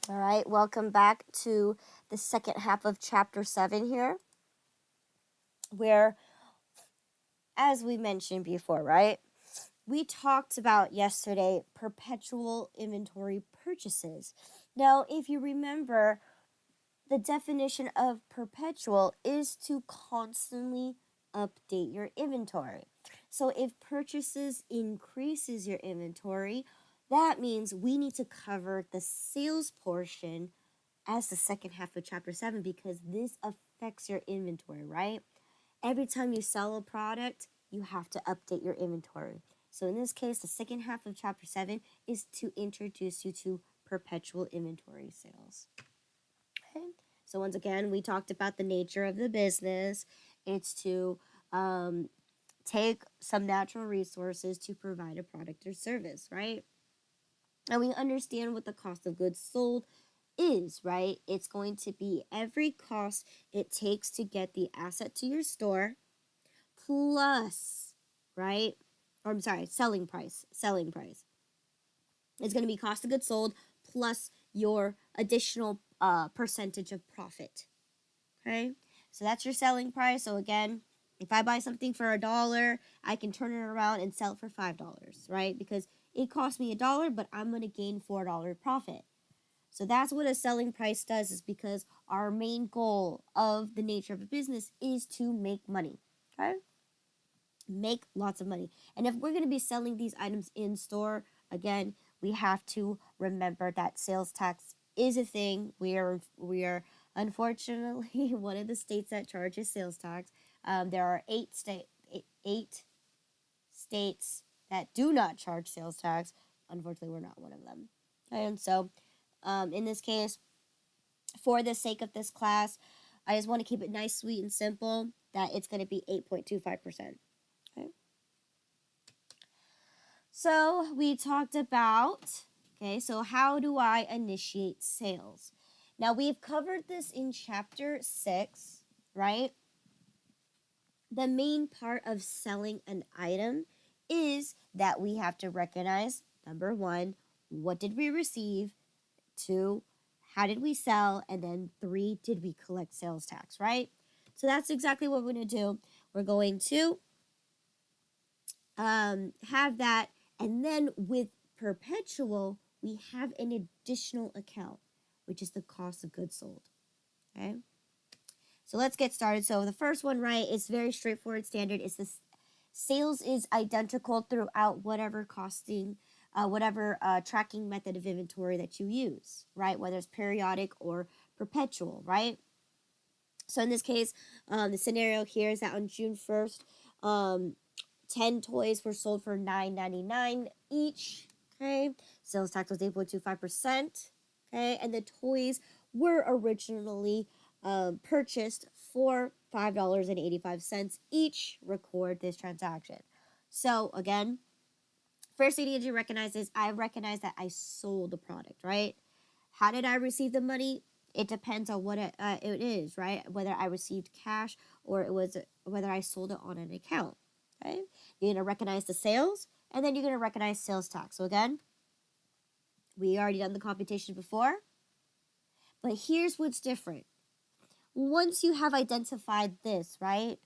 All right, welcome back to the second half of chapter 7 here, where, as we mentioned before, right, we talked about yesterday perpetual inventory purchases. Now, if you remember, the definition of perpetual is to constantly update your inventory. So if purchases increases your inventory, that means we need to cover the sales portion as the second half of chapter 7 because this affects your inventory, right? Every time you sell a product, you have to update your inventory. So in this case, the second half of chapter 7 is to introduce you to perpetual inventory sales. Okay. So once again, we talked about the nature of the business. It's to take some natural resources to provide a product or service, right? And we understand what the cost of goods sold is, right? It's going to be every cost it takes to get the asset to your store plus, right? Or I'm sorry, selling price. Selling price. It's going to be cost of goods sold plus your additional percentage of profit. Okay? So that's your selling price. So again, if I buy something for $1, I can turn it around and sell it for $5, right? Because it cost me $1, but I'm going to gain $4 profit. So that's what a selling price does, is because our main goal of the nature of a business is to make money. Okay? Make lots of money. And if we're going to be selling these items in store, again, we have to remember that sales tax is a thing. We are unfortunately one of the states that charges sales tax. There are eight states that do not charge sales tax. Unfortunately, we're not one of them. And so, in this case, for the sake of this class, I just want to keep it nice, sweet, and simple. That it's going to be 8.25%. Okay. So we talked about, okay, so how do I initiate sales? Now we've covered this in chapter 6, right? The main part of selling an item is that we have to recognize, number 1, what did we receive? 2, how did we sell? And then 3, did we collect sales tax, right? So that's exactly what we're going to do. We're going to have that. And then with Perpetual, we have an additional account, which is the cost of goods sold. Okay. So let's get started. So the first one, right, is very straightforward standard. It's this sales is identical throughout whatever costing, whatever tracking method of inventory that you use, right? Whether it's periodic or perpetual, right? So in this case, the scenario here is that on June 1st, 10 toys were sold for $9.99 each. Okay. Sales tax was 8.25%. Okay. And the toys were originally purchased for $5.85 each. Record this transaction. So again, first thing you need to recognize is I recognize that I sold the product, right? How did I receive the money? It depends on what it is, right? Whether I received cash or it was whether I sold it on an account. Okay, you're going to recognize the sales, and then you're going to recognize sales tax. So again, we already done the computation before, but here's what's different. Once you have identified this, right,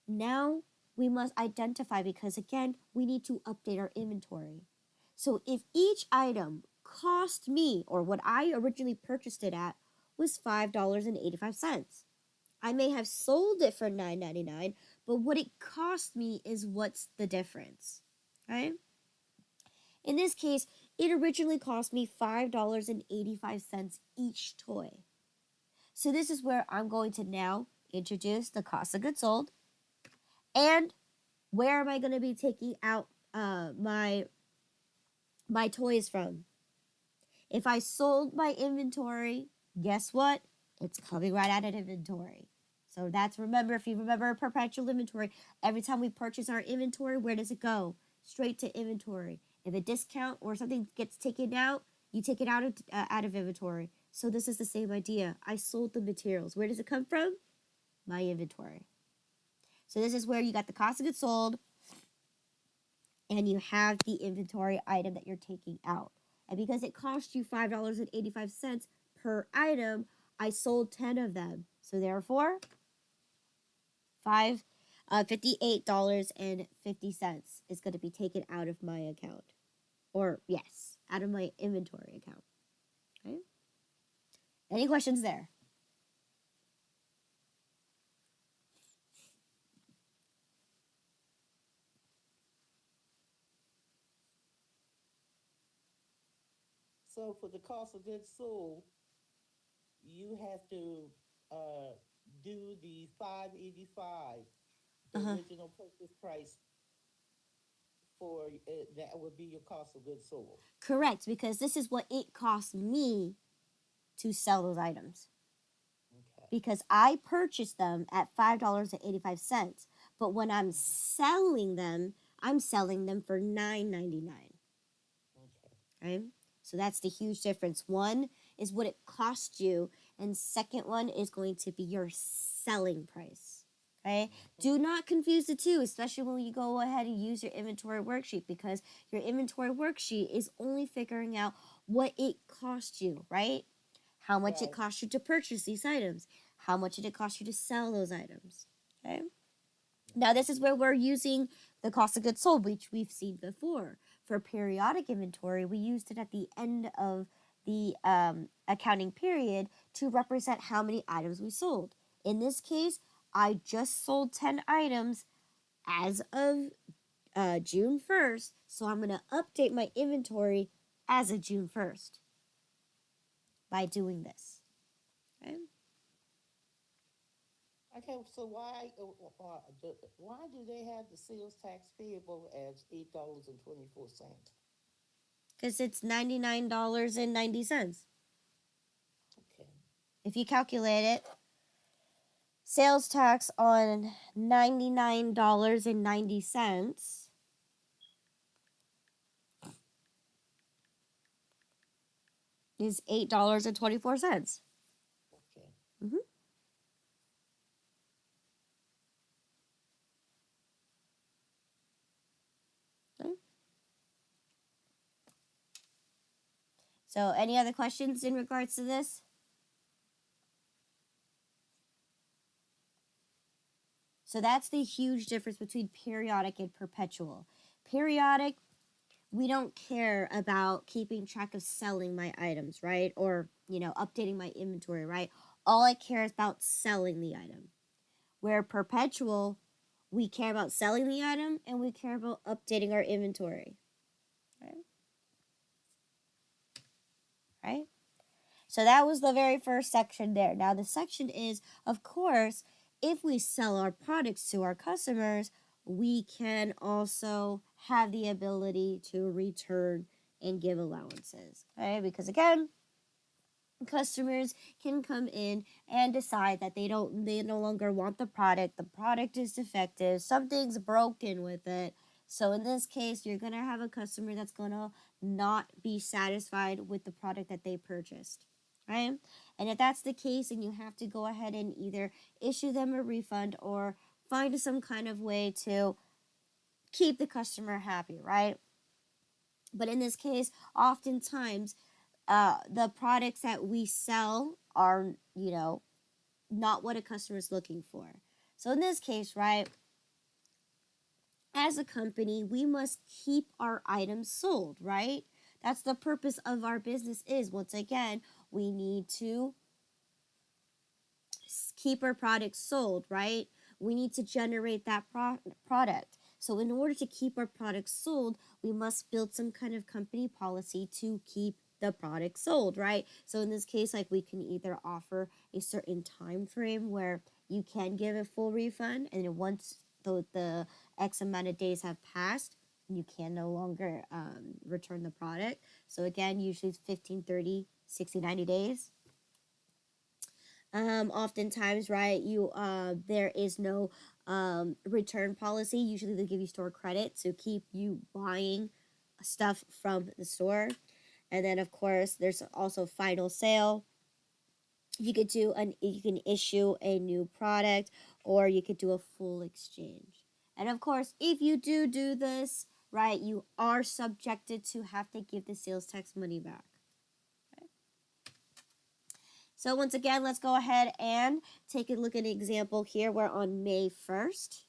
now we must identify, because again, we need to update our inventory. So if each item cost me, or what I originally purchased it at, was $5.85, I may have sold it for $9.99, but what it cost me is what's the difference, right? In this case, it originally cost me $5.85 each toy. So this is where I'm going to now introduce the cost of goods sold. And where am I going to be taking out my toys from? If I sold my inventory, guess what? It's coming right out of inventory. So that's, remember, if you remember perpetual inventory, every time we purchase our inventory, where does it go? Straight to inventory. If a discount or something gets taken out, you take it out of inventory. So this is the same idea. I sold the materials. Where does it come from? My inventory. So this is where you got the cost of goods sold, and you have the inventory item that you're taking out. And because it cost you $5.85 per item, I sold 10 of them. So therefore, $58.50 is going to be taken out of my account. Or, yes, out of my inventory account. Okay? Any questions there? So for the cost of goods sold, you have to do the 585, the original purchase price for that would be your cost of goods sold. Correct, because this is what it cost me to sell those items. Okay. Because I purchased them at $5.85, but when I'm selling them for $9.99. Okay. Right? So that's the huge difference. One is what it cost you, and second one is going to be your selling price. Okay? Do not confuse the two, especially when you go ahead and use your inventory worksheet, because your inventory worksheet is only figuring out what it cost you, right? How much it cost you to purchase these items. How much did it cost you to sell those items? Okay? Now, this is where we're using the cost of goods sold, which we've seen before. For periodic inventory, we used it at the end of the accounting period to represent how many items we sold. In this case, I just sold 10 items as of June 1st, so I'm going to update my inventory as of June 1st by doing this. Okay? Okay, so why do they have the sales tax payable as $8.24? Because it's $99.90. Okay. If you calculate it, sales tax on $99.90 is $8.24. Okay. Mm-hmm. Okay. So, any other questions in regards to this? So, that's the huge difference between periodic and perpetual. Periodic, we don't care about keeping track of selling my items, right? Or, updating my inventory, right? All I care is about selling the item. Where perpetual, we care about selling the item and we care about updating our inventory. Right? So that was the very first section there. Now the section is, of course, if we sell our products to our customers, we can also have the ability to return and give allowances. Okay? Because again, customers can come in and decide that they no longer want the product is defective, something's broken with it. So in this case, you're going to have a customer that's going to not be satisfied with the product that they purchased, right? And if that's the case, then you have to go ahead and either issue them a refund or find some kind of way to keep the customer happy, right? But in this case, oftentimes the products that we sell are, not what a customer is looking for. So in this case, right, as a company, we must keep our items sold, right? That's the purpose of our business is, once again, we need to keep our products sold, right? We need to generate that product. So in order to keep our products sold, we must build some kind of company policy to keep the product sold, right? So in this case, like, we can either offer a certain time frame where you can give a full refund, and then once the X amount of days have passed, you can no longer return the product. So again, usually it's 15, 30, 60, 90 days. Oftentimes, right, there is no return policy. Usually they give you store credit to keep you buying stuff from the store. And then, of course, there's also final sale. You can issue a new product, or you could do a full exchange. And of course, if you do this, right, you are subjected to have to give the sales tax money back. Okay. So once again, let's go ahead and take a look at an example here. We're on May 1st.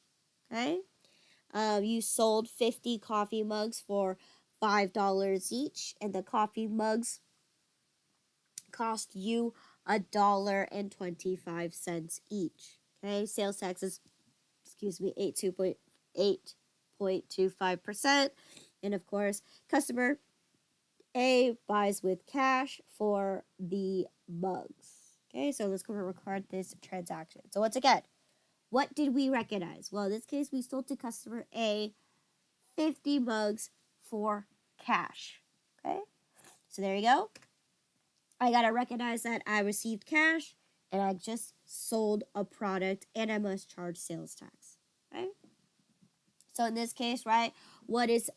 Okay. You sold 50 coffee mugs for $5 each, and the coffee mugs cost you $1.25 each. Okay, sales tax is, 8.25%. And of course, customer A buys with cash for the mugs. Okay, so let's go and record this transaction. So once again, what did we recognize? Well, in this case, we sold to customer A 50 mugs for cash. Okay, so there you go. I gotta recognize that I received cash and I just sold a product and I must charge sales tax. Okay. So in this case, right, what is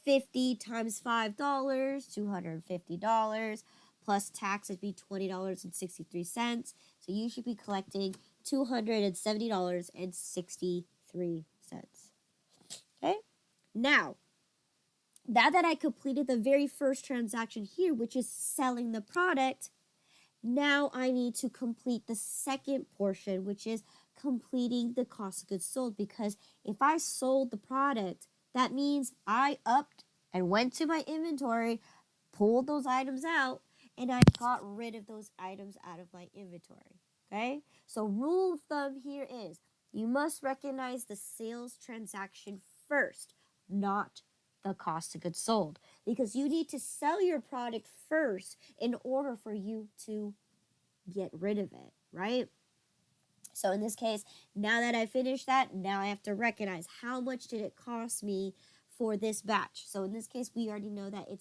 50 times $5? $250 plus tax would be $20.63. So you should be collecting $270.63. Okay. Now that I completed the very first transaction here, which is selling the product, now I need to complete the second portion, which is completing the cost of goods sold. Because if I sold the product, that means I upped and went to my inventory, pulled those items out, and I got rid of those items out of my inventory. Okay? So rule of thumb here is you must recognize the sales transaction first, not the cost of goods sold, because you need to sell your product first in order for you to get rid of it, right? So in this case, now that I finished that, now I have to recognize how much did it cost me for this batch. So in this case, we already know that it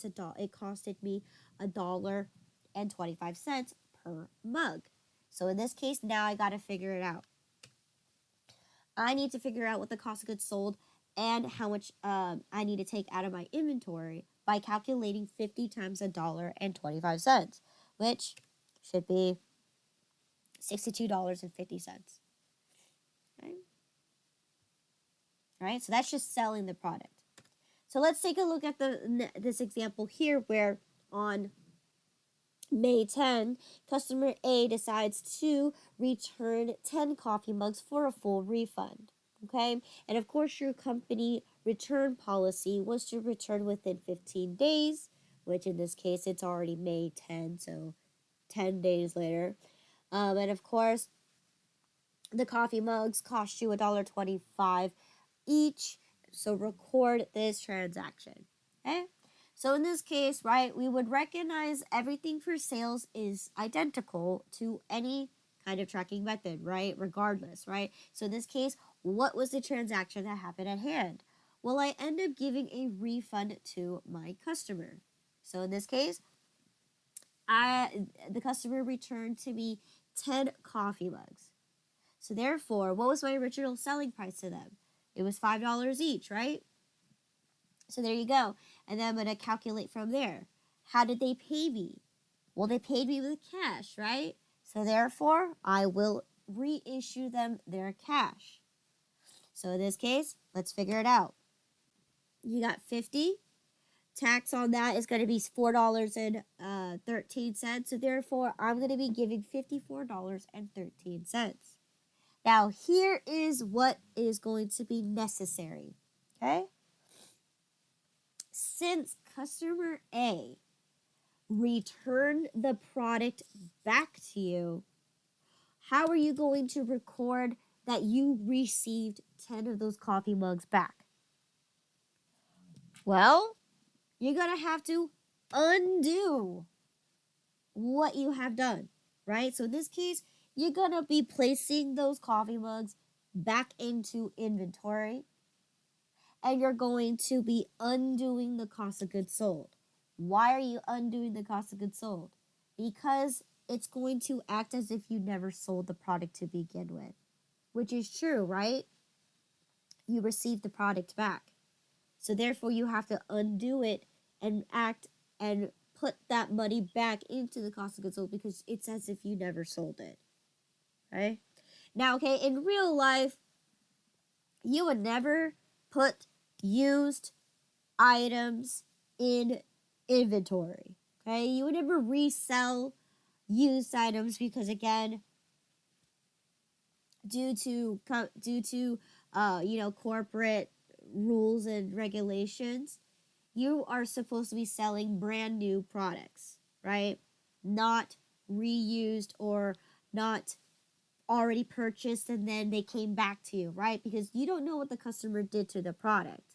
costed me $1.25 per mug. So in this case, now I got to figure it out. I need to figure out what the cost of goods sold and how much I need to take out of my inventory by calculating 50 times $1.25, which should be $62.50. Okay. All right, so that's just selling the product. So let's take a look at this example here where on May 10, customer A decides to return 10 coffee mugs for a full refund. Okay, and of course your company return policy was to return within 15 days, which in this case it's already May 10, so 10 days later. And of course, the coffee mugs cost you $1.25 each, so record this transaction. Okay, so in this case, right, we would recognize everything for sales is identical to any kind of tracking method, right, regardless, right? So in this case, what was the transaction that happened at hand? Well, I end up giving a refund to my customer. So in this case, the customer returned to me 10 coffee mugs. So therefore, what was my original selling price to them? It was $5 each, right? So there you go. And then I'm going to calculate from there. How did they pay me? Well, they paid me with cash, right? So therefore, I will reissue them their cash. So in this case, let's figure it out. You got 50. Tax on that is going to be $4.13. So therefore, I'm going to be giving $54.13. Now, here is what is going to be necessary. Okay? Since customer A returned the product back to you, how are you going to record that you received 10 of those coffee mugs back? Well, you're going to have to undo what you have done, right? So in this case, you're going to be placing those coffee mugs back into inventory, and you're going to be undoing the cost of goods sold. Why are you undoing the cost of goods sold? Because it's going to act as if you never sold the product to begin with, which is true, right? You received the product back. So therefore, you have to undo it and act and put that money back into the cost of goods sold because it's as if you never sold it. Okay? Now, okay, in real life, you would never put used items in inventory. Okay, you would never resell used items because, again, due to corporate rules and regulations, you are supposed to be selling brand new products, right? Not reused or not already purchased and then they came back to you, right? Because you don't know what the customer did to the product.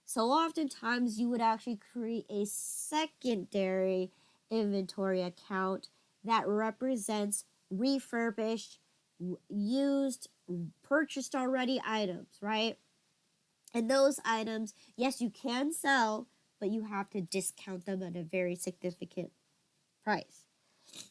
So oftentimes you would actually create a secondary inventory account that represents refurbished, used, purchased already items, right? And those items, yes, you can sell, but you have to discount them at a very significant price.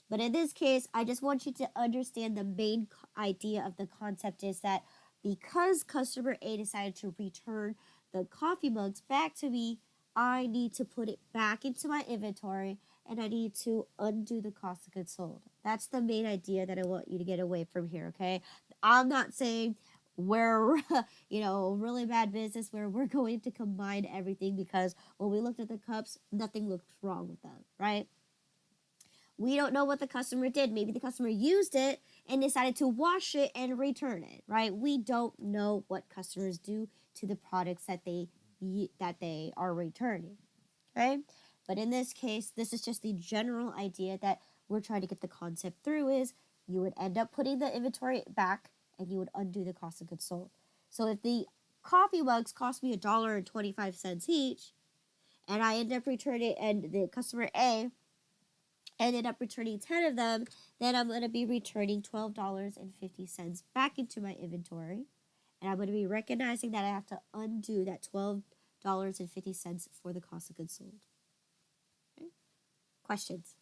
But in this case, I just want you to understand the main idea of the concept is that because customer A decided to return the coffee mugs back to me, I need to put it back into my inventory and I need to undo the cost of goods sold. That's the main idea that I want you to get away from here, okay? I'm not saying we're, really bad business where we're going to combine everything because when we looked at the cups, nothing looked wrong with them, right? We don't know what the customer did. Maybe the customer used it and decided to wash it and return it, right? We don't know what customers do to the products that they are returning, okay? But in this case, this is just the general idea that we're trying to get the concept through is you would end up putting the inventory back and you would undo the cost of goods sold. So if the coffee mugs cost me $1.25 each and I end up returning and the customer A ended up returning 10 of them, then I'm going to be returning $12.50 back into my inventory. And I'm going to be recognizing that I have to undo that $12.50 for the cost of goods sold. Okay? Questions?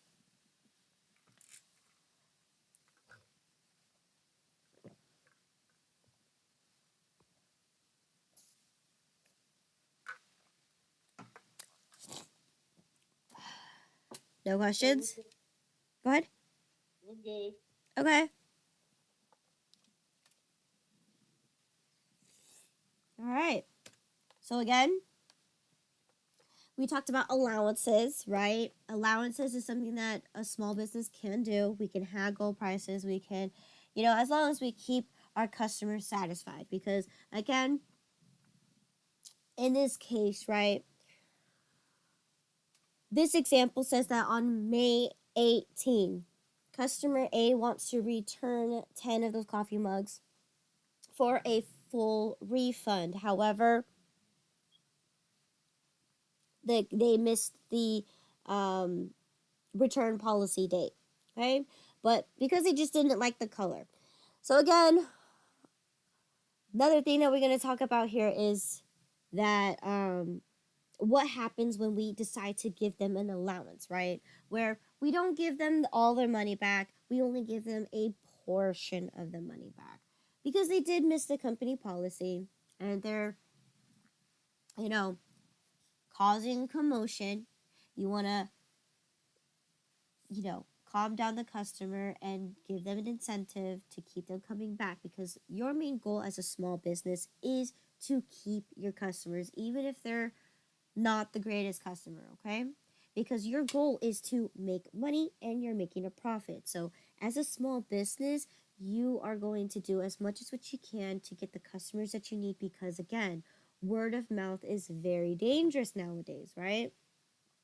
No questions? Go ahead. We're good. Okay. All right. So again, we talked about allowances, right? Allowances is something that a small business can do. We can haggle prices. We can, as long as we keep our customers satisfied. Because again, in this case, right, this example says that on May 18, customer A wants to return 10 of those coffee mugs for a full refund. However, they missed the return policy date, okay? But because they just didn't like the color. So again, another thing that we're going to talk about here is that what happens when we decide to give them an allowance, right? Where we don't give them all their money back, we only give them a portion of the money back because they did miss the company policy and they're, causing commotion. You want to, calm down the customer and give them an incentive to keep them coming back because your main goal as a small business is to keep your customers, even if they're not the greatest customer, okay? Because your goal is to make money and you're making a profit. So as a small business, you are going to do as much as what you can to get the customers that you need because, again, word of mouth is very dangerous nowadays, right?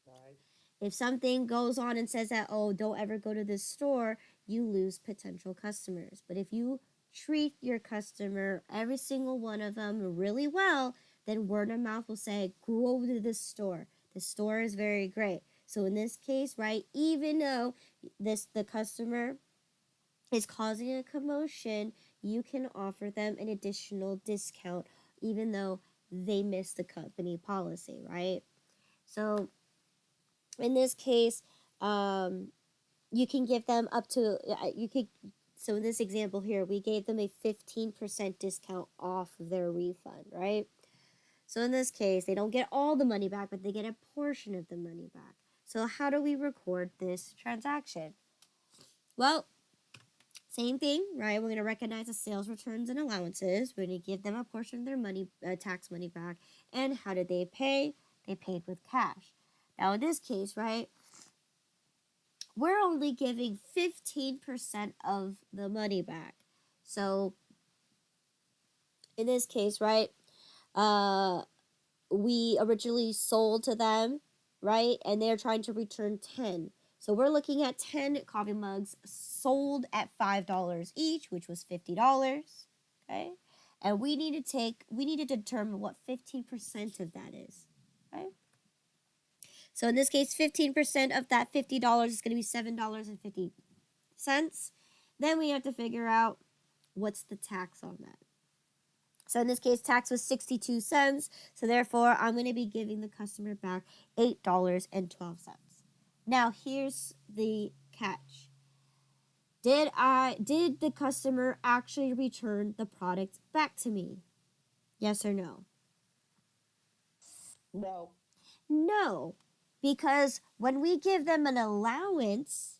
Right. If something goes on and says that, oh, don't ever go to this store, you lose potential customers. But if you treat your customer, every single one of them, really well, then word of mouth will say, go over to this store. The store is very great. So in this case, right, even though the customer is causing a commotion, you can offer them an additional discount, even though they missed the company policy, right? So in this case, you can give them up to so in this example here, we gave them a 15% discount off their refund, right? So in this case, they don't get all the money back, but they get a portion of the money back. So how do we record this transaction? Well, same thing, right? We're going to recognize the sales returns and allowances. We're going to give them a portion of their money, tax money back. And how did they pay? they paid with cash. Now, in this case, right, we're only giving 15% of the money back. So, in this case, right, we originally sold to them, right, and they're trying to return 10. So we're looking at 10 coffee mugs sold at $5 each, which was $50, okay? And we need to determine what 15% of that is, right? So in this case, 15% of that $50 is going to be $7.50. Then we have to figure out what's the tax on that. So in this case, tax was 62 cents. So therefore, I'm going to be giving the customer back $8.12. Now, here's the catch. Did the customer actually return the product back to me? Yes or no? No. No, because when we give them an allowance,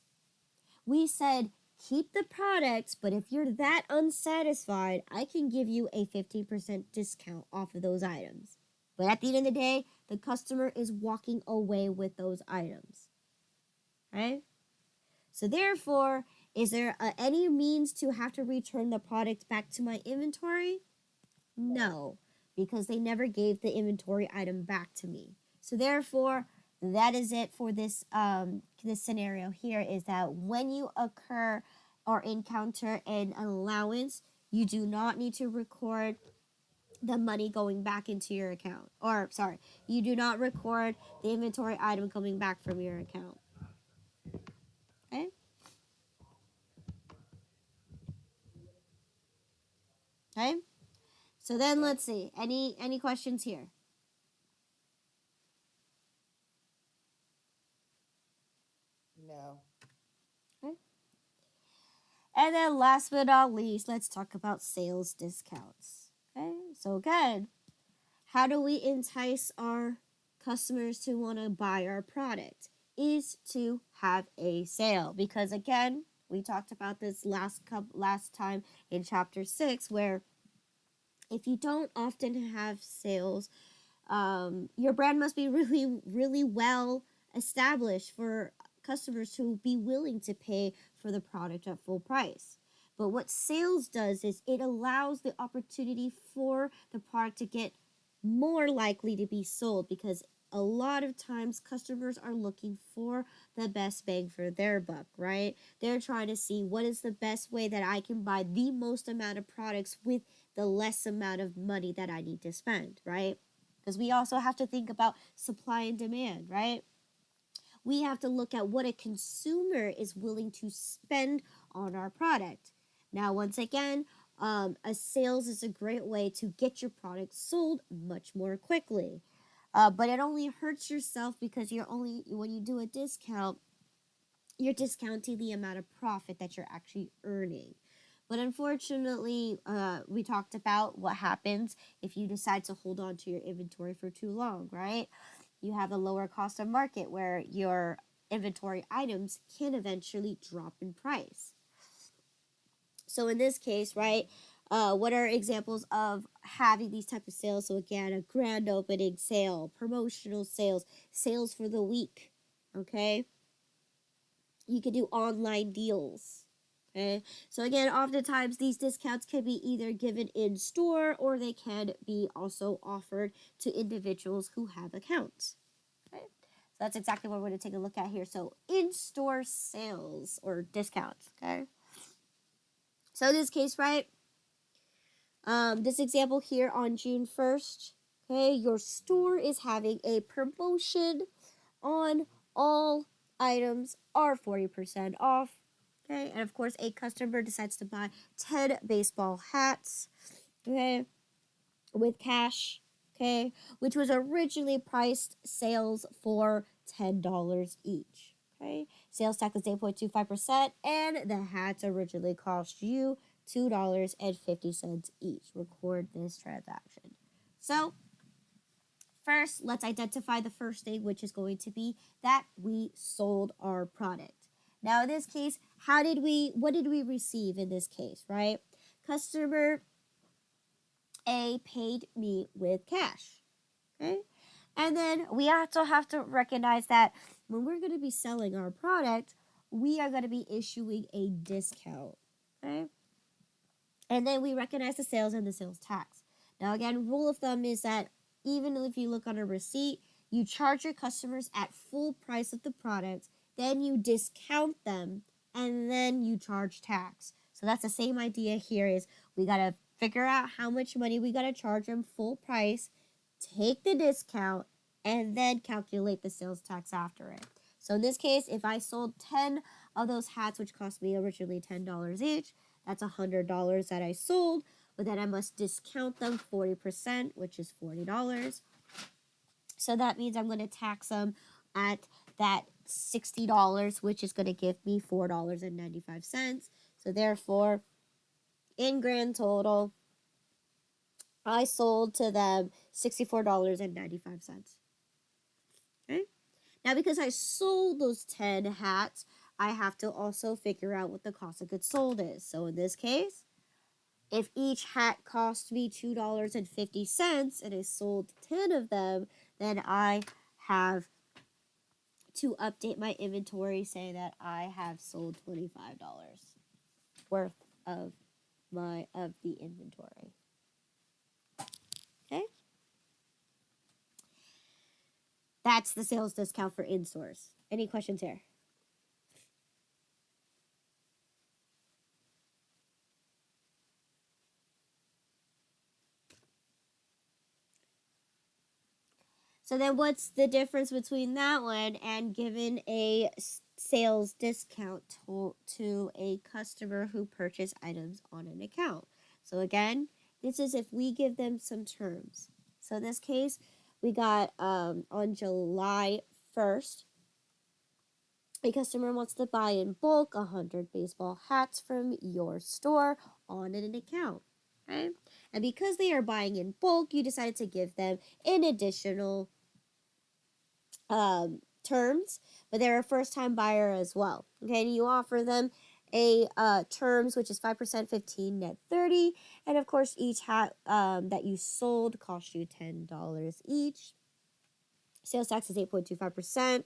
we said keep the products, but if you're that unsatisfied, I can give you a 15% discount off of those items. But at the end of the day, the customer is walking away with those items. Right? So therefore, is there any means to have to return the product back to my inventory? No, because they never gave the inventory item back to me. So therefore, that is it for this this scenario here, is that when you occur or encounter an allowance, you do not need to record the money going back into your account. Or sorry, you do not record the inventory item coming back from your account. Okay? Okay? So then let's see. Any questions here? No. Okay. And then last but not least, let's talk about sales discounts. Okay? So again, how do we entice our customers to want to buy our product? Is to have a sale. Because again, we talked about this last time in chapter 6, where if you don't often have sales, your brand must be really, really well established for customers to be willing to pay for the product at full price. But what sales does is it allows the opportunity for the product to get more likely to be sold, because a lot of times customers are looking for the best bang for their buck, right? They're trying to see what is the best way that I can buy the most amount of products with the less amount of money that I need to spend, right? Because we also have to think about supply and demand, right? We have to look at what a consumer is willing to spend on our product. Now, once again, a sales is a great way to get your product sold much more quickly. But it only hurts yourself because when you do a discount, you're discounting the amount of profit that you're actually earning. But unfortunately, we talked about what happens if you decide to hold on to your inventory for too long, right? You have a lower cost of market where your inventory items can eventually drop in price. So in this case, right, what are examples of having these type of sales? So again, a grand opening sale, promotional sales, sales for the week, okay? You can do online deals. Okay, so again, oftentimes these discounts can be either given in store or they can be also offered to individuals who have accounts. Okay, so that's exactly what we're going to take a look at here. So in-store sales or discounts. Okay, so in this case, right, this example here on June 1st, okay, your store is having a promotion on all items are 40% off. Okay, and of course, a customer decides to buy 10 baseball hats, okay, with cash, okay, which was originally priced sales for $10 each. Okay, sales tax is 8.25%, and the hats originally cost you $2.50 each. Record this transaction. So, first, let's identify the first thing, which is going to be that we sold our product. Now, in this case, what did we receive in this case, right? Customer A paid me with cash, okay? And then we also have to recognize that when we're going to be selling our product, we are going to be issuing a discount. Okay? And then we recognize the sales and the sales tax. Now, again, rule of thumb is that even if you look on a receipt, you charge your customers at full price of the product, then you discount them, and then you charge tax. So that's the same idea here is we got to figure out how much money we got to charge them full price, take the discount, and then calculate the sales tax after it. So in this case, if I sold 10 of those hats, which cost me originally $10 each, that's $100 that I sold, but then I must discount them 40%, which is $40. So that means I'm going to tax them at that $60, which is going to give me $4.95. So therefore, in grand total, I sold to them $64.95. Okay? Now, because I sold those 10 hats, I have to also figure out what the cost of goods sold is. So in this case, if each hat cost me $2.50 and I sold 10 of them, then I have to update my inventory, say that I have sold $25 worth of the inventory. Okay? That's the sales discount for in-stores. Any questions here? So then what's the difference between that one and giving a sales discount to a customer who purchased items on an account? So again, this is if we give them some terms. So in this case, we got on July 1st, a customer wants to buy in bulk 100 baseball hats from your store on an account. Okay? And because they are buying in bulk, you decided to give them an additional terms, but they're a first-time buyer as well. Okay, and you offer them a terms which is 5%, 15, net 30, and of course each hat that you sold cost you $10 each. Sales tax is 8.25%,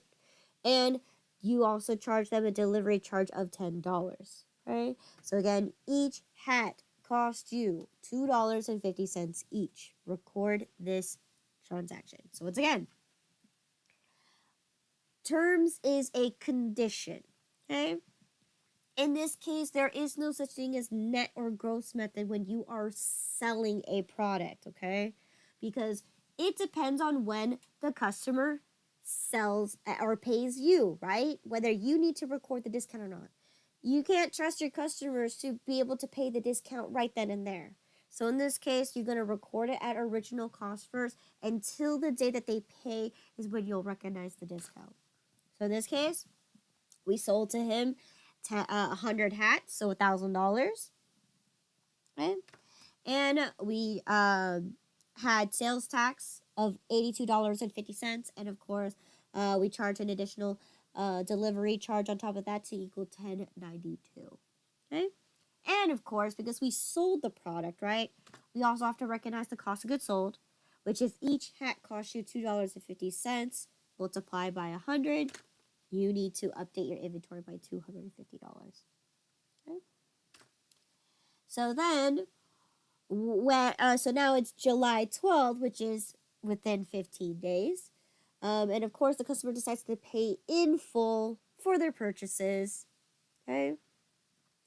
and you also charge them a delivery charge of $10. Right? So again, each hat cost you $2.50 each. Record this transaction. So once again, terms is a condition, okay? In this case, there is no such thing as net or gross method when you are selling a product, okay? Because it depends on when the customer sells or pays you, right? Whether you need to record the discount or not. You can't trust your customers to be able to pay the discount right then and there. So in this case, you're going to record it at original cost first until the day that they pay is when you'll recognize the discount. So in this case, we sold to him 100 hats, so $1,000. Okay? And we had sales tax of $82.50, and of course, we charge an additional delivery charge on top of that to equal $10.92. Okay? And of course, because we sold the product, right, we also have to recognize the cost of goods sold, which if each hat costs you $2.50, multiplied by 100, you need to update your inventory by $250. Okay? So then, so now it's July 12th, which is within 15 days. And of course, the customer decides to pay in full for their purchases. Okay?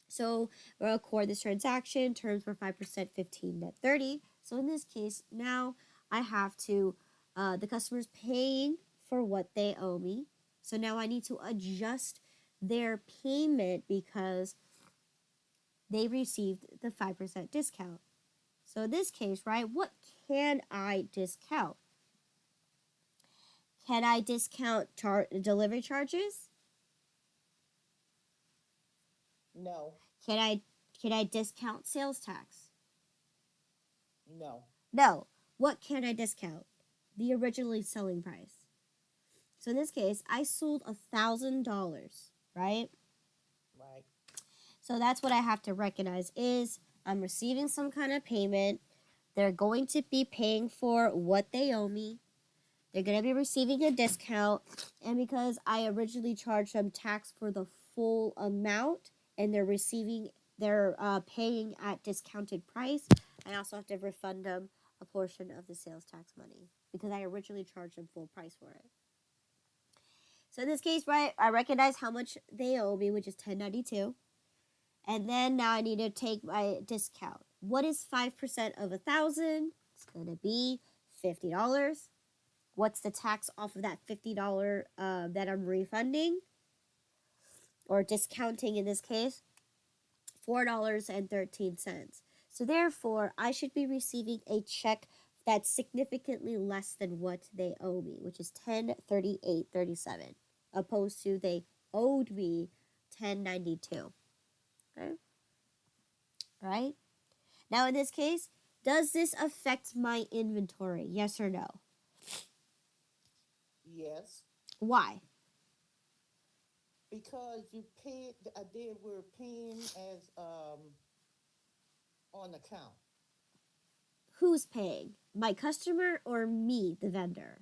So we'll record this transaction. Terms were 5%, 15, net 30. So in this case, now I have to, the customer's paying for what they owe me. So now I need to adjust their payment because they received the 5% discount. So in this case, right, what can I discount? Can I discount delivery charges? No. Can I discount sales tax? No. No. What can I discount? The originally selling price. So in this case, I sold $1,000, right? Right. So that's what I have to recognize is I'm receiving some kind of payment. They're going to be paying for what they owe me. they're going to be receiving a discount. And because I originally charged them tax for the full amount and they're paying at discounted price, I also have to refund them a portion of the sales tax money because I originally charged them full price for it. So in this case, right, I recognize how much they owe me, which is $10.92. And then now I need to take my discount. What is 5% of 1,000? It's going to be $50. What's the tax off of that $50 that I'm refunding or discounting in this case? $4.13. So therefore, I should be receiving a check that's significantly less than what they owe me, which is $10.38.37, opposed to they owed me $10.92. Okay? Right? Now in this case, does this affect my inventory? Yes or no? Yes. Why? Because you paid, they were paying as on account. Who's paying? My customer or me, the vendor?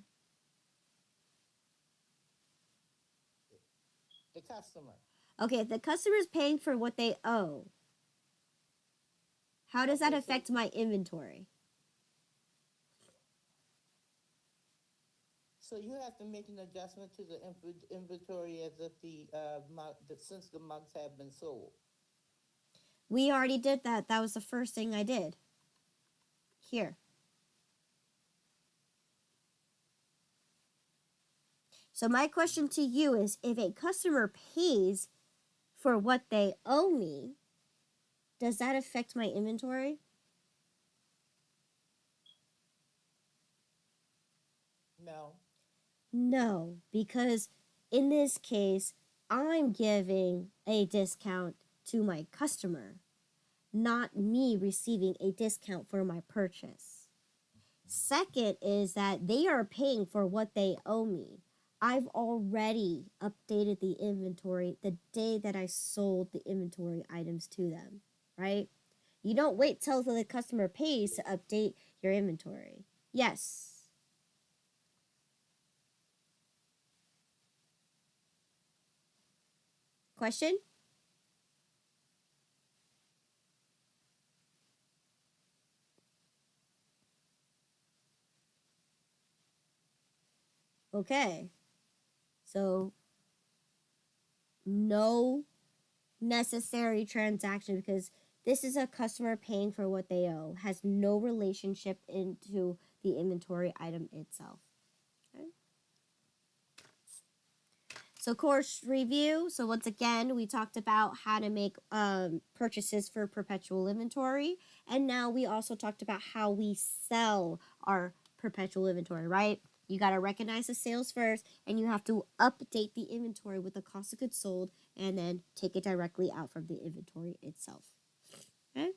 The customer. Okay, if the customer is paying for what they owe, how does that affect my inventory? So you have to make an adjustment to the inventory as if since the mugs have been sold. We already did that. That was the first thing I did. Here. So my question to you is, if a customer pays for what they owe me, does that affect my inventory? No. No, because in this case, I'm giving a discount to my customer, not me receiving a discount for my purchase. Second is that they are paying for what they owe me. I've already updated the inventory the day that I sold the inventory items to them, right? You don't wait till the customer pays to update your inventory. Yes. Question? Okay. So, no necessary transaction because this is a customer paying for what they owe, has no relationship into the inventory item itself. Okay. So course review. So once again, we talked about how to make purchases for perpetual inventory. And now we also talked about how we sell our perpetual inventory, right? You got to recognize the sales first, and you have to update the inventory with the cost of goods sold, and then take it directly out from the inventory itself. Okay.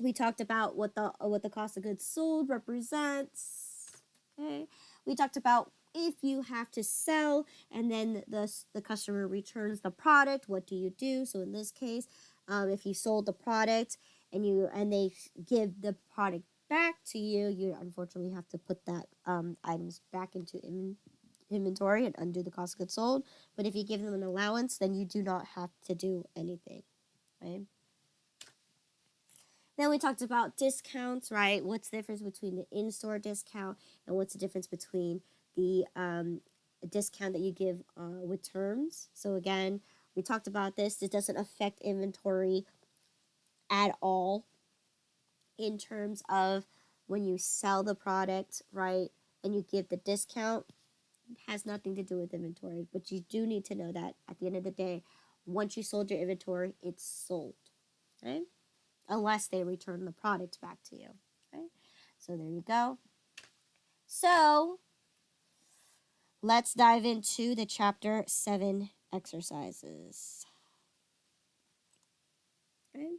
We talked about what the cost of goods sold represents. Okay. We talked about if you have to sell and then the customer returns the product, what do you do? So in this case, if you sold the product and they give the product back to you, you unfortunately have to put that items back into inventory and undo the cost of goods sold. But if you give them an allowance, then you do not have to do anything, right? Then we talked about discounts, right? What's the difference between the in-store discount and what's the difference between the discount that you give with terms? So again, we talked about this. It doesn't affect inventory at all in terms of when you sell the product, right? And you give the discount. It has nothing to do with inventory, but you do need to know that at the end of the day, once you sold your inventory, it's sold, right? Unless they return the product back to you. Okay, so there you go. So let's dive into the chapter 7 exercises. Okay.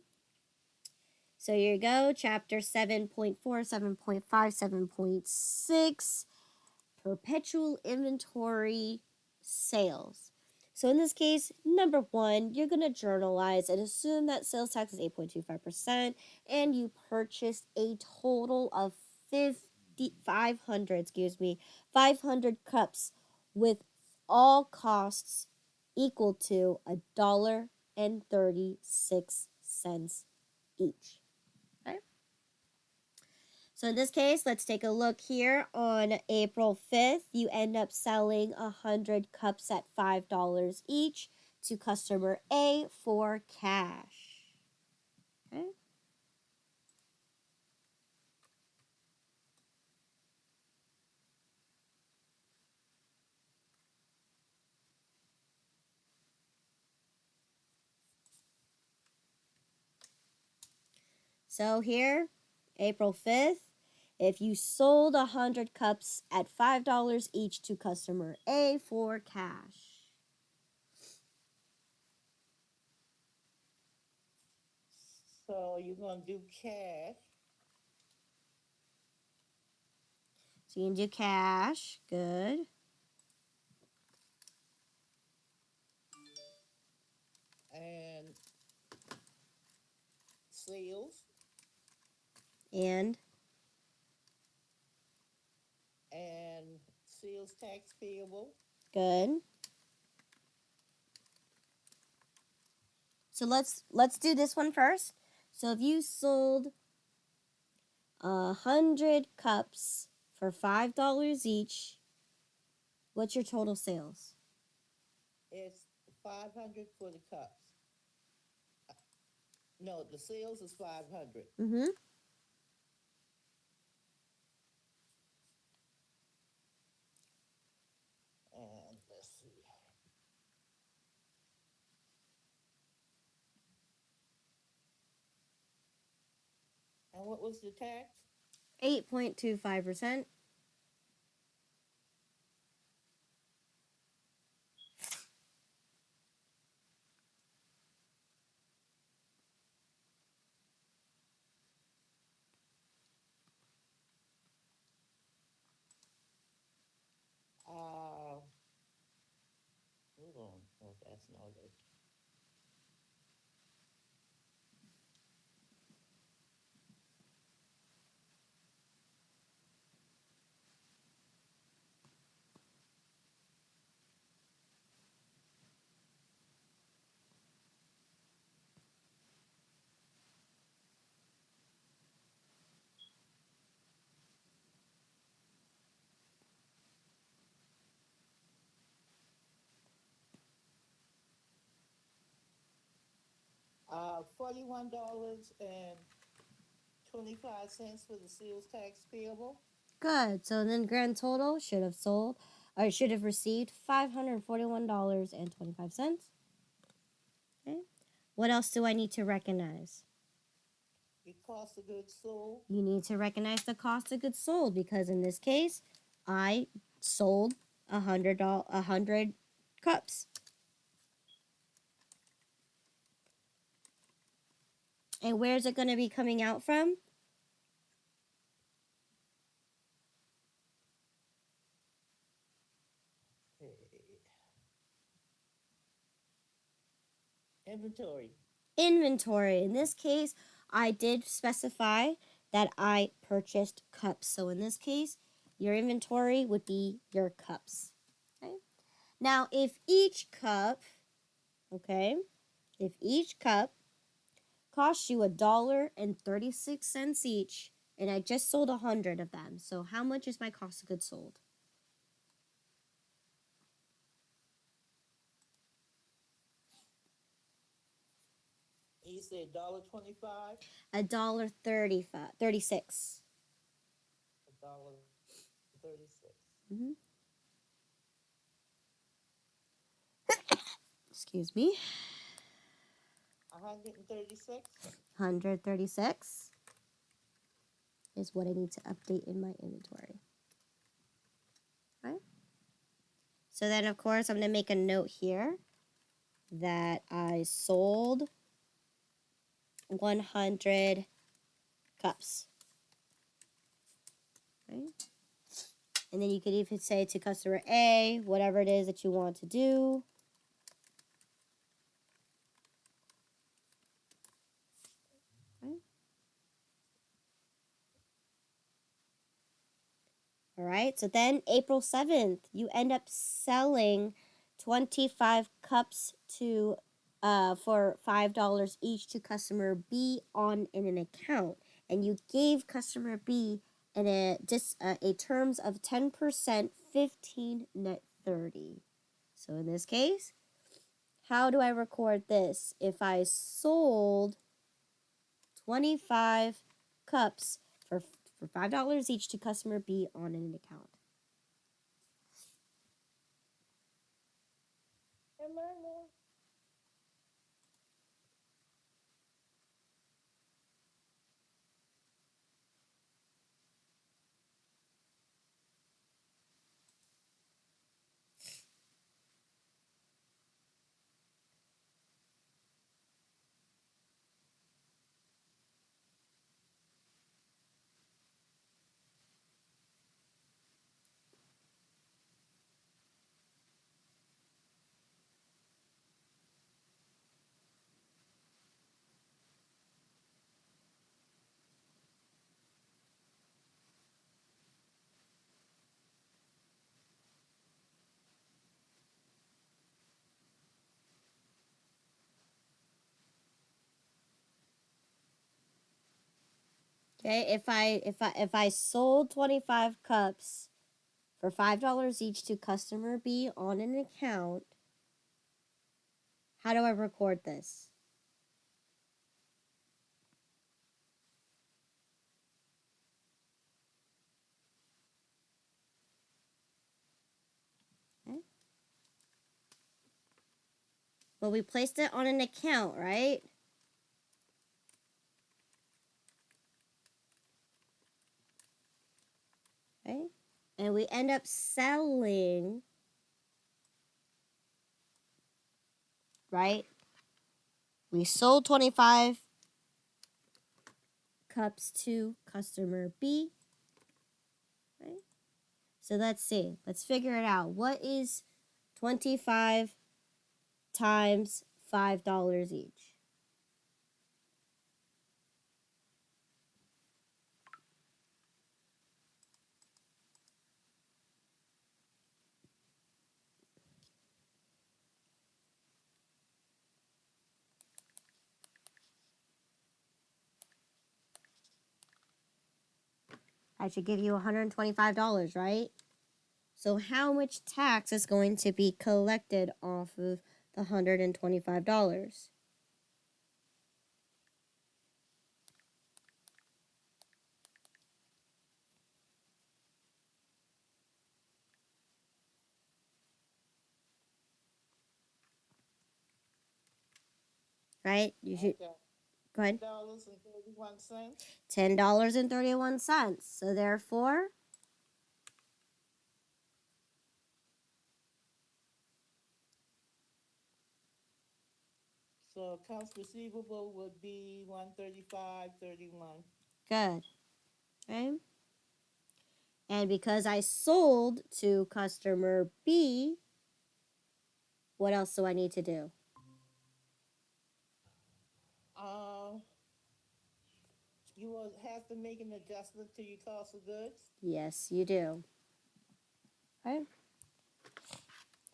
So here you go, chapter 7.4, 7.5, 7.6, perpetual inventory sales. So in this case, number 1, you're going to journalize and assume that sales tax is 8.25% and you purchased a total of 500 cups with all costs equal to $1.36 each. Okay. So in this case, let's take a look here. On April 5th, you end up selling 100 cups at $5 each to customer A for cash. Okay. So here, April 5th, if you sold 100 cups at $5 each to customer A for cash. So you're going to do cash. So you can do cash. Good. And sales. And Sales tax payable. good. So let's do this one first. So if you sold 100 cups for $5 each, what's your total sales? It's 500 for the cups. No, the sales is 500. Mm-hmm. And let's see. And what was the tax? 8.25%. Hold on. Oh, that's not it. $41.25 for the sales tax payable. Good. So then grand total should have sold or should have received $541.25. Okay. What else do I need to recognize? The cost of goods sold. You need to recognize the cost of goods sold because in this case, I sold 100 cups. And where's it going to be coming out from? Inventory. Inventory. In this case, I did specify that I purchased cups. So in this case, your inventory would be your cups. Okay. Now, if each cup, if each cup costs you $1.36 each, and I just sold 100 of them, so how much is my cost of goods sold? You said $1.25. $1.36. $1.36. Mm-hmm. Excuse me. 136. 136 is what I need to update in my inventory. Okay. So then, of course, I'm going to make a note here that I sold 100 cups. Okay. And then you could even say to customer A, whatever it is that you want to do. Okay. All right, so then April 7th, you end up selling 25 cups to for $5 each to customer B in an account, and you gave customer B a terms of 10%, 15 net 30. So in this case, how do I record this? If I sold 25 cups for $5 each to customer B on an account. Okay, if I sold 25 cups for $5 each to customer B on an account, how do I record this? Okay. Well, we placed it on an account, right? Okay. And we end up selling, right? We sold 25 cups to customer B. Right? So let's see. Let's figure it out. What is 25 times $5 each? I should give you $125, right? So how much tax is going to be collected off of the $125? Right? You should Okay. go ahead. $10.31. $10.31. So therefore, So accounts receivable would be 135.31. good. Okay? And because I sold to customer B, what else do I need to do? You will have to make an adjustment to your cost of goods. Yes, you do. Okay?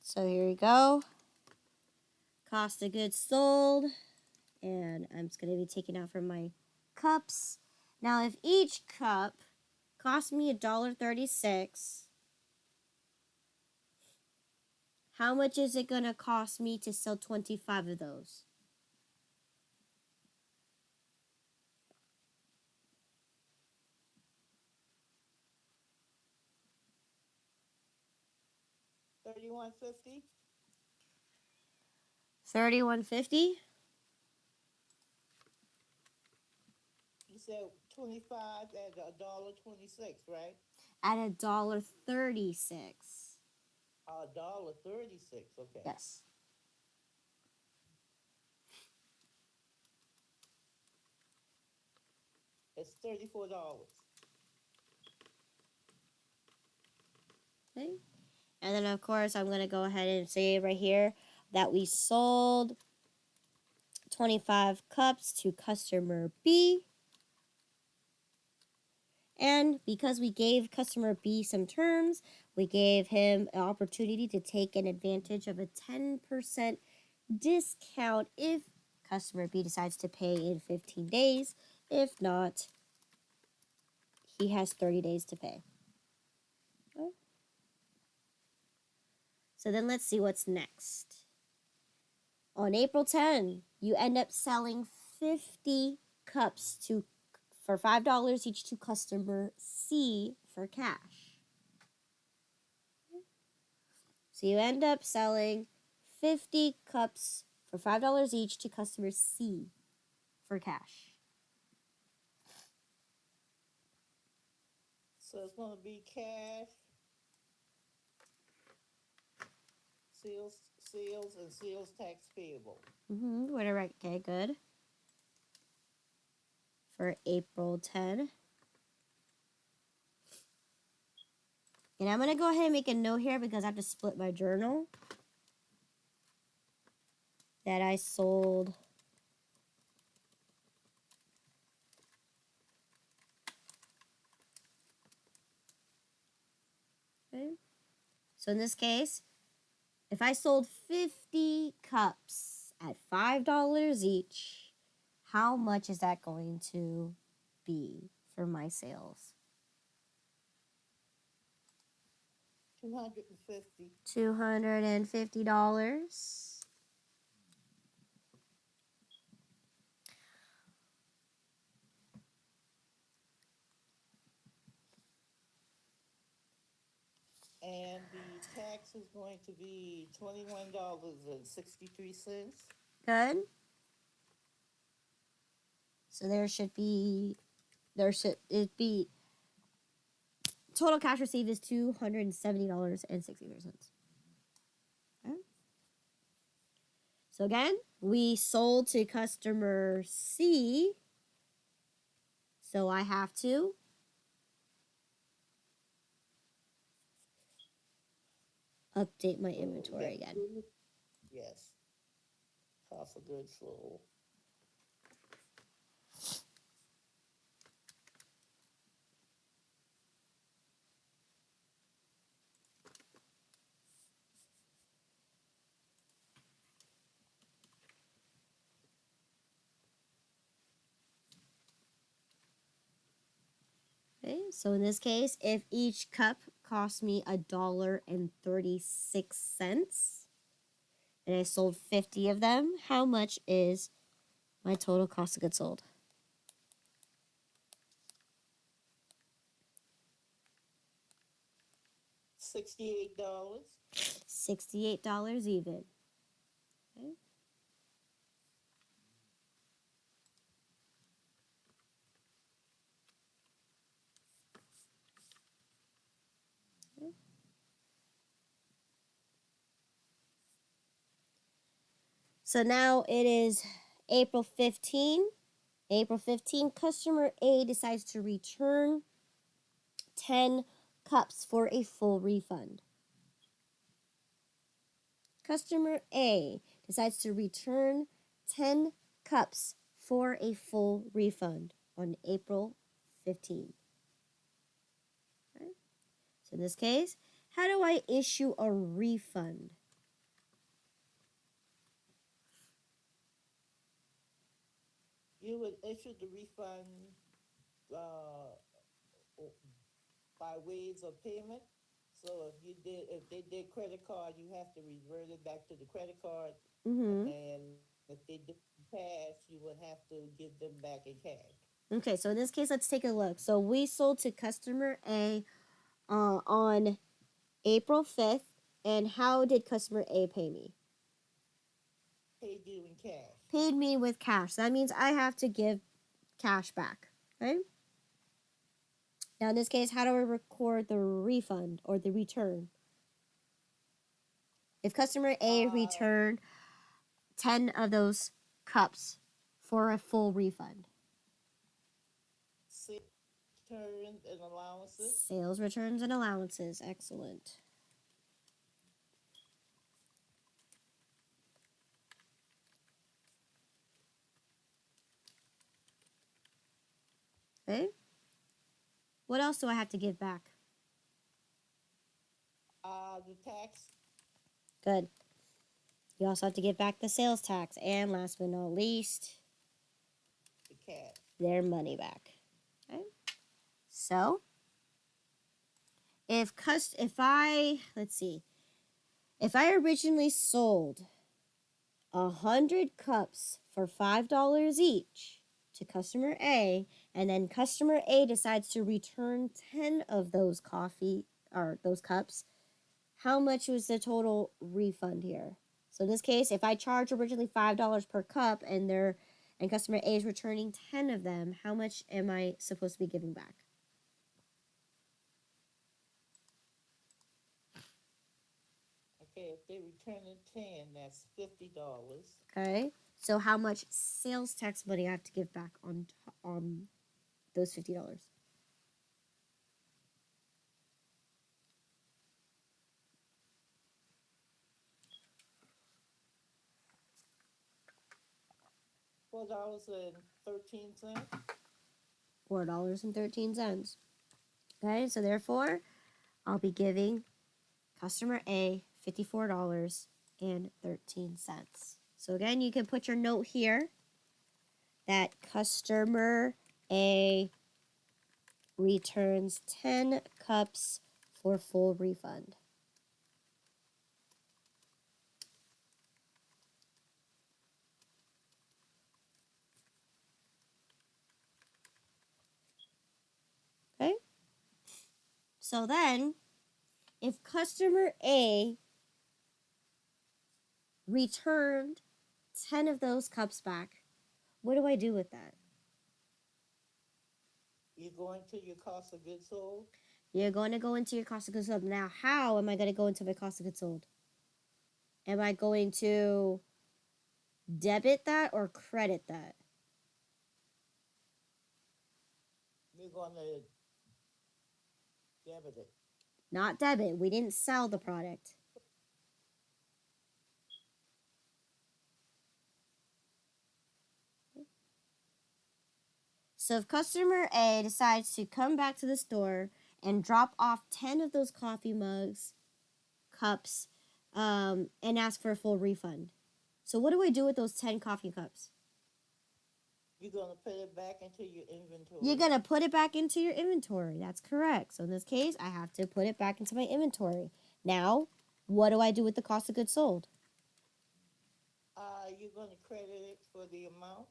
So here you go. Cost of goods sold. And I'm just going to be taking out from my cups. Now, if each cup cost me $1.36, how much is it going to cost me to sell 25 of those? $31.50. $31.50? You said 25 at $1.26, right? At $1.36. $1.36. Okay. Yes. It's $34. Okay. And then, of course, I'm going to go ahead and say right here that we sold 25 cups to customer B. And because we gave customer B some terms, we gave him an opportunity to take an advantage of a 10% discount if customer B decides to pay in 15 days. If not, he has 30 days to pay. Okay. So then let's see what's next. On April 10, you end up selling 50 cups for $5 each to customer C for cash. So you end up selling 50 cups for $5 each to customer C for cash. So it's going to be cash, sales, and sales tax payable. Whatever. Okay, good. For April 10. And I'm going to go ahead and make a note here because I have to split my journal. That I sold okay. So in this case, if I sold 50 cups at $5 each, how much is that going to be for my sales? $250. $250. And the tax is going to be $21.63. Good. So there should be total cash received is $270.63. Okay. So again, we sold to customer C. So I have to update my inventory again. Yes. Cost of goods sold. Okay, so in this case, if each cup cost me $1.36 and I sold 50 of them, how much is my total cost of goods sold? $68. $68 even. Okay. So now it is April 15. April 15, customer A decides to return 10 cups for a full refund. Customer A decides to return 10 cups for a full refund on April 15. Okay. So in this case, how do I issue a refund? You would issue the refund by ways of payment. So if they did credit card, you have to revert it back to the credit card. And if they did cash, you would have to give them back in cash. Okay, so in this case, let's take a look. So we sold to customer A on April 5th. And how did customer A pay me? Paid you in cash. Paid me with cash. That means I have to give cash back. Okay? Now, in this case, how do I record the refund or the return? If customer A returned 10 of those cups for a full refund. Sales returns and allowances. Sales returns and allowances. Excellent. Okay. What else do I have to give back? The tax. Good. You also have to give back the sales tax. And last but not least, The cash. their money back. Okay. So, if I originally sold 100 cups for $5 each to customer A, and then customer A decides to return 10 of those cups, how much was the total refund here? So in this case, if I charge originally $5 per cup and customer A is returning 10 of them, how much am I supposed to be giving back? Okay, if they return in 10, that's $50. Okay. So how much sales tax money I have to give back on those $50? $4.13. $4.13. Okay, so therefore, I'll be giving customer A $54.13. So again, you can put your note here that customer A returns 10 cups for full refund. Okay? So then, if customer A returned 10 of those cups back, what do I do with that? You're going to your cost of goods sold. You're going to go into your cost of goods sold. Now, how am I going to go into my cost of goods sold? Am I going to debit that or credit that? You're going to debit it. Not debit. We didn't sell the product. So if customer A decides to come back to the store and drop off 10 of those coffee mugs, cups, and ask for a full refund. So what do I do with those 10 coffee cups? You're going to put it back into your inventory. You're going to put it back into your inventory. That's correct. So in this case, I have to put it back into my inventory. Now, what do I do with the cost of goods sold? You're going to credit it for the amount.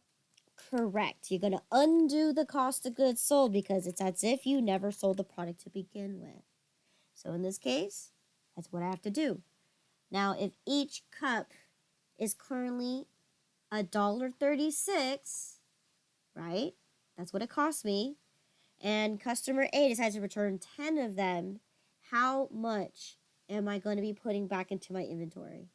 Correct. You're going to undo the cost of goods sold because it's as if you never sold the product to begin with. So in this case, that's what I have to do. Now, if each cup is currently $1.36, right? That's what it costs me. And customer A decides to return 10 of them. How much am I going to be putting back into my inventory?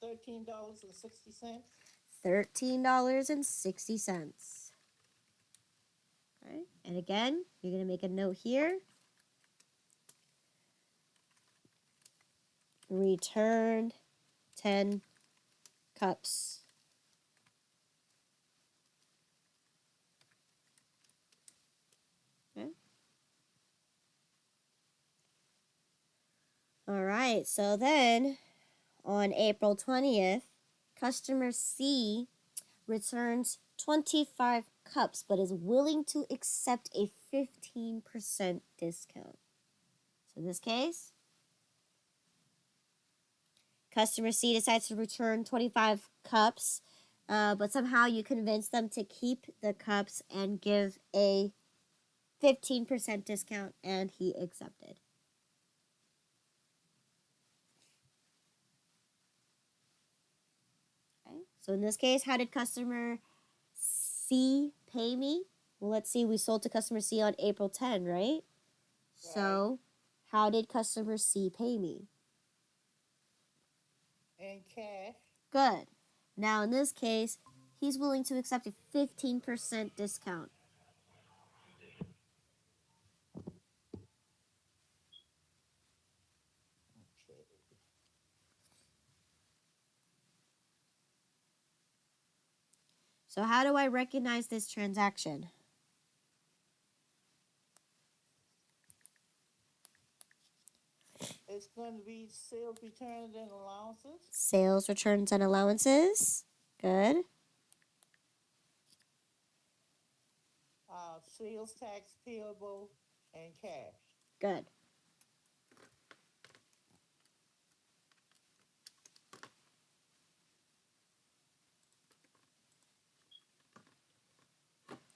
$13.60. $13.60. Okay. And again, you're going to make a note here. Return 10 cups. Okay. All right, so then on April 20th, customer C returns 25 cups but is willing to accept a 15% discount. So in this case, customer C decides to return 25 cups, but somehow you convince them to keep the cups and give a 15% discount, and he accepted. Okay. So in this case, how did customer C pay me? Well, let's see. We sold to customer C on April 10, right? So how did customer C pay me? In cash. Good. Now, in this case, he's willing to accept a 15% discount. Okay. So how do I recognize this transaction? It's going to be sales returns and allowances. Sales returns and allowances. Good. Sales tax payable and cash. Good.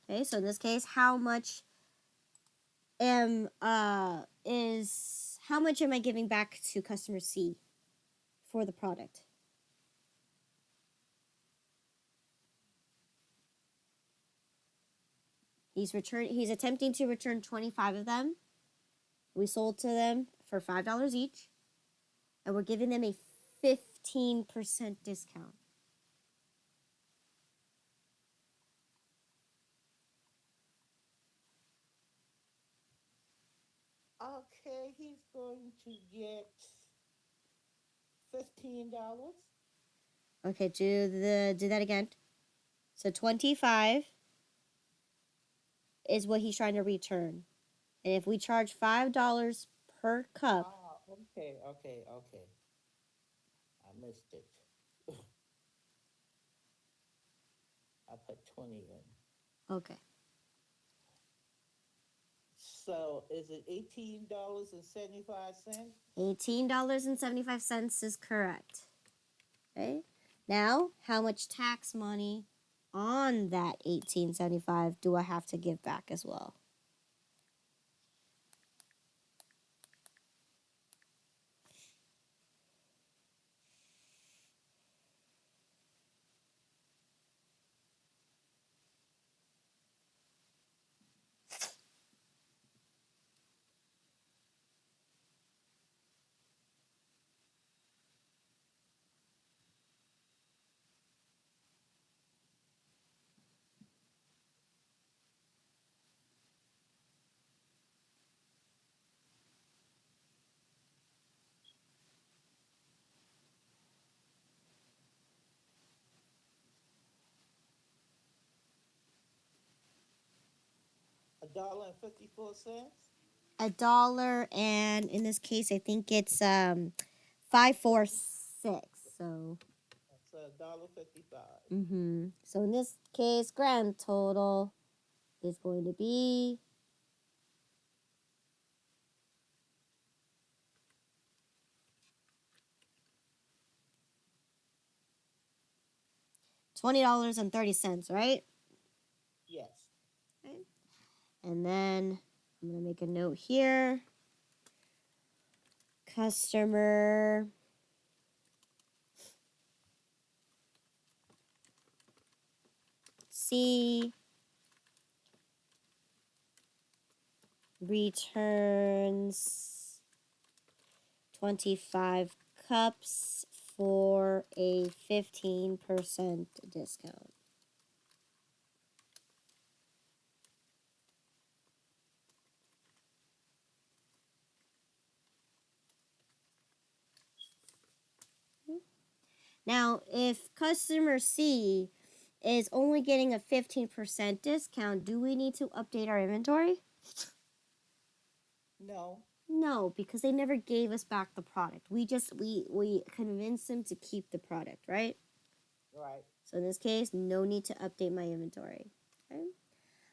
Okay, so in this case, how much am I giving back to customer C for the product? He's attempting to return 25 of them. We sold to them for $5 each, and we're giving them a 15% discount. Okay, he's going to get $15. Okay, do that again. So 25 is what he's trying to return. And if we charge $5 per cup. Okay. I missed it. I put 20 in. Okay. So is it $18.75? $18.75 is correct. Okay. Now, how much tax money on that $18.75 do I have to give back as well? $1.54. $1, and in this case, I think it's 546. So. That's $1.55. So in this case, grand total is going to be $20.30, right? Yes. Okay. And then I'm going to make a note here. Customer C returns 25 cups for a 15% discount. Now, if customer C is only getting a 15% discount, do we need to update our inventory? No. No, because they never gave us back the product. We convinced them to keep the product, right? Right. So in this case, no need to update my inventory. Okay.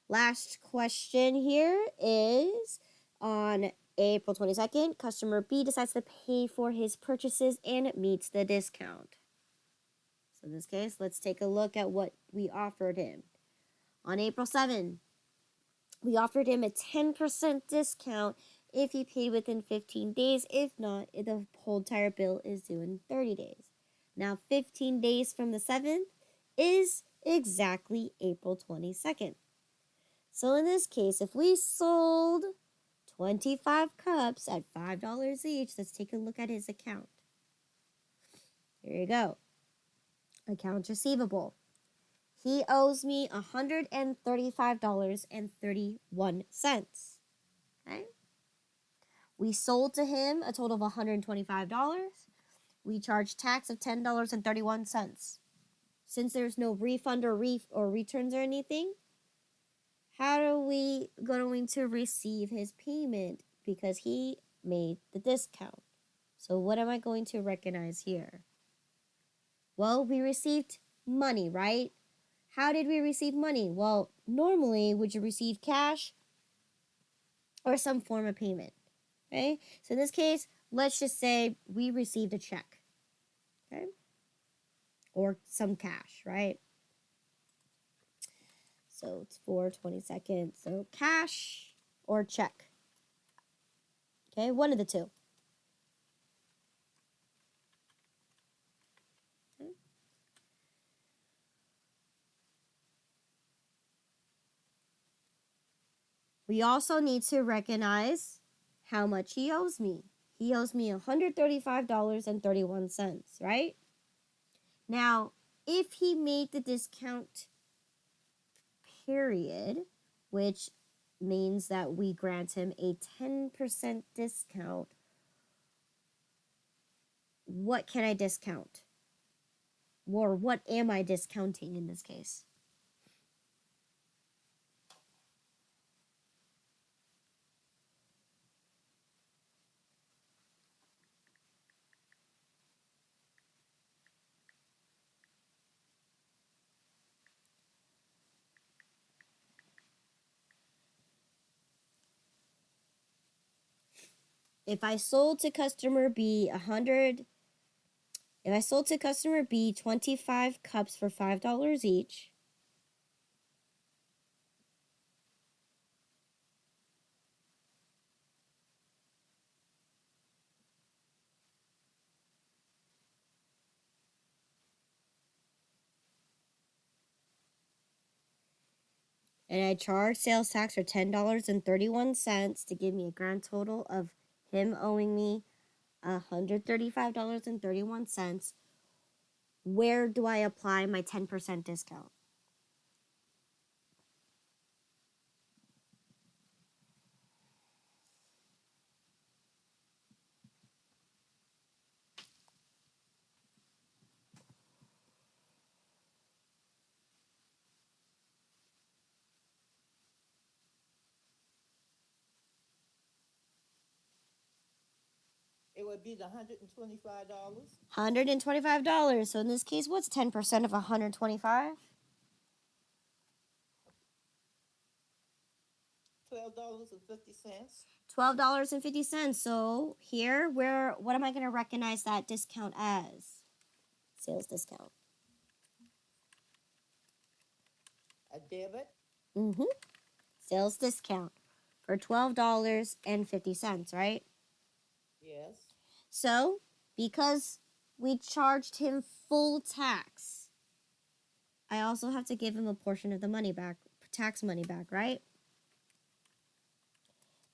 Last question here is on April 22nd, customer B decides to pay for his purchases and it meets the discount. So in this case, let's take a look at what we offered him. On April 7th, we offered him a 10% discount if he paid within 15 days. If not, the whole entire bill is due in 30 days. Now, 15 days from the 7th is exactly April 22nd. So in this case, if we sold 25 cups at $5 each, let's take a look at his account. Here you go. Accounts receivable. He owes me $135.31. Okay? We sold to him a total of $125. We charged tax of $10.31. since there's no refund or returns or anything, how are we going to receive his payment? Because he made the discount. So what am I going to recognize here? Well, we received money, right? How did we receive money? Well, normally, would you receive cash or some form of payment? Okay, so in this case, let's just say we received a check, okay, or some cash, right? So it's for 20 seconds. So cash or check, okay, one of the two. Okay. We also need to recognize how much he owes me. He owes me $135.31, right? Now, if he made the discount period, which means that we grant him a 10% discount, what can I discount? Or what am I discounting in this case? If I sold to customer B 25 cups for $5 each, and I charge sales tax for $10.31 to give me a grand total of him owing me $135.31, where do I apply my 10% discount? It would be the $125. $125. So in this case, what's 10% of 125? $12.50. $12.50. So here, what am I going to recognize that discount as? Sales discount. A debit. Mm-hmm. Sales discount for $12.50, right? Yes. So, because we charged him full tax, I also have to give him a portion of the money back, tax money back, right?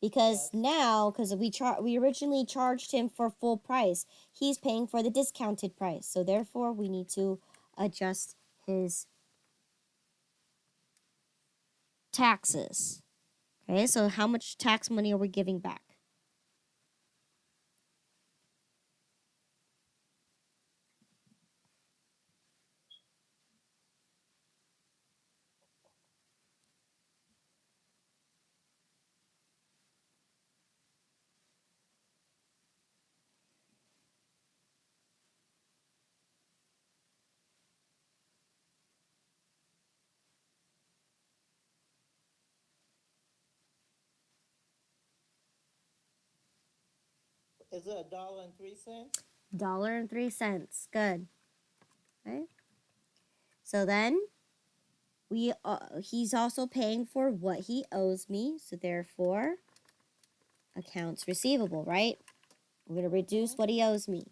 Because now, because we originally charged him for full price, he's paying for the discounted price. So therefore, we need to adjust his taxes. Okay, so how much tax money are we giving back? Is it $1.03? $1.03. Good. Okay. So then he's also paying for what he owes me. So therefore, accounts receivable, right? I'm going to reduce what he owes me.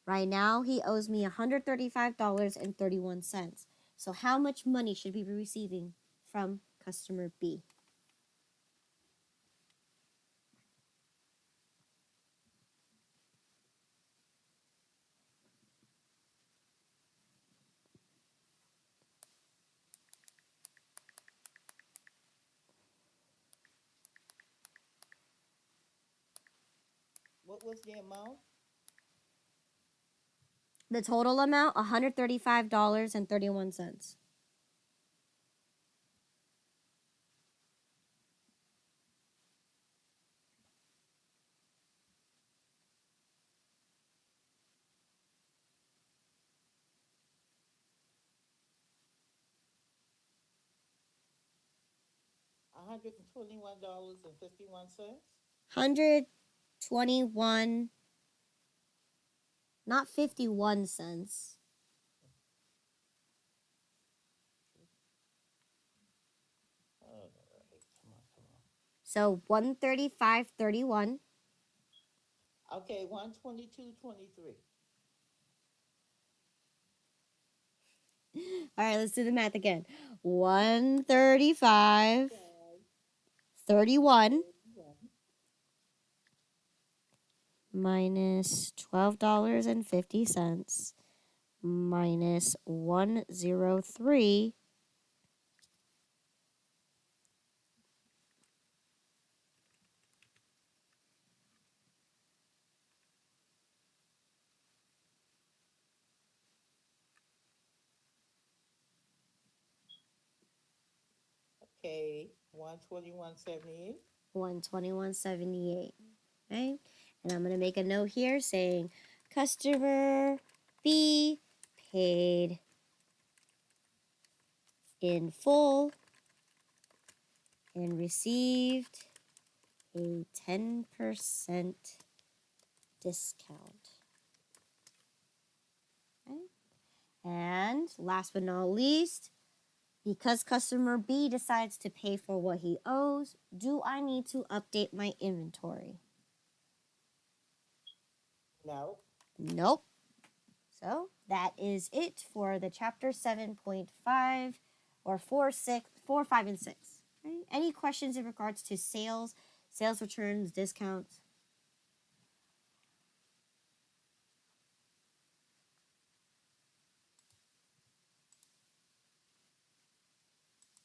Right now, he owes me $135.31. So how much money should we be receiving from customer B? What was the amount? The total amount, $135.31. $121.51. 121, not 51 cents. All right, come on, come on. So 135.31. Okay, 122.23. All right, let's do the math again. 135.31 minus $12.50 minus 103. Okay, 121.78. 121.78. Okay, and I'm going to make a note here saying customer B paid in full and received a 10% discount. Okay. And last but not least, because customer B decides to pay for what he owes, do I need to update my inventory? No. Nope. So that is it for the chapter 7.5 or 4, 6, 4, 5, and 6. Okay. Any questions in regards to sales returns, discounts?